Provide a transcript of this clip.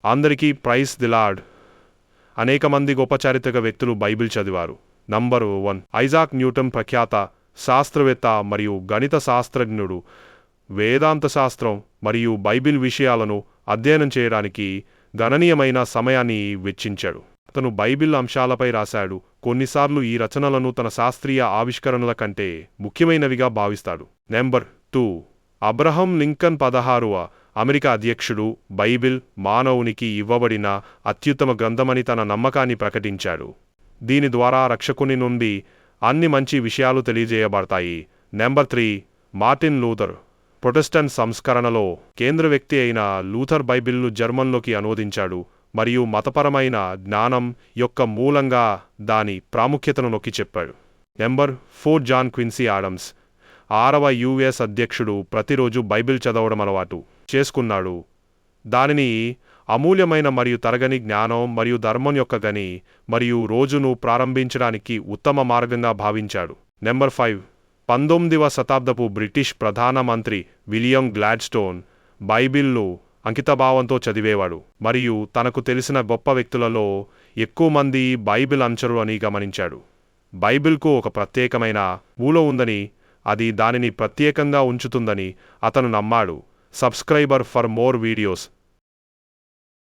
అందరికీ praise the lord. అనేక మంది గొప్ప చారిత్రక వ్యక్తులు బైబిల్ చదివారు. నంబర్ 1 ఐజాక్ న్యూటన్, ప్రఖ్యాత శాస్త్రవేత్త మరియు గణిత శాస్త్రజ్ఞుడు. వేదాంత శాస్త్రం మరియు బైబిల్ విషయాలను అధ్యయనం చేయడానికి గణనీయమైన సమయాన్ని వెచ్చించాడు. అతను బైబిల్ అంశాలపై రాశాడు. కొన్నిసార్లు ఈ రచనలను తన శాస్త్రీయ ఆవిష్కరణల కంటే ముఖ్యమైనవిగా భావిస్తాడు. నెంబర్ 2 అబ్రహం లింకన్, 16వ అమెరికా అధ్యక్షుడు. బైబిల్ మానవునికి ఇవ్వబడిన అత్యుత్తమ గ్రంథమని తన నమ్మకాన్ని ప్రకటించాడు. దీని ద్వారా రక్షకుని నుండి అన్ని మంచి విషయాలు తెలియజేయబడతాయి. Number 3 Martin Luther. ప్రొటెస్టెంట్ సంస్కరణలో కేంద్ర వ్యక్తి అయిన లూథర్ బైబిల్ను జర్మన్లోకి అనువదించాడు మరియు మతపరమైన జ్ఞానం యొక్క మూలంగా దాని ప్రాముఖ్యతను నొక్కి చెప్పాడు. Number 4 John Quincy Adams. 6వ యుఎస్ అధ్యక్షుడు ప్రతిరోజు బైబిల్ చదవడం అలవాటు చేసుకున్నాడు. దానిని అమూల్యమైన మరియు తరగని జ్ఞానం మరియు ధర్మం యొక్క గని మరియు రోజును ప్రారంభించడానికి ఉత్తమ మార్గంగా భావించాడు. నెంబర్ 5 19వ శతాబ్దపు బ్రిటిష్ ప్రధానమంత్రి విలియం గ్లాడ్స్టోన్ బైబిల్ను అంకితభావంతో చదివేవాడు మరియు తనకు తెలిసిన గొప్ప వ్యక్తులలో ఎక్కువ మంది బైబిల్ అంచరు అని గమనించాడు. బైబిల్కు ఒక ప్రత్యేకమైన మూలం ఉందని, అది దానిని ప్రత్యేకంగా ఉంచుతుందని అతను నమ్మాడు. Subscriber for more videos.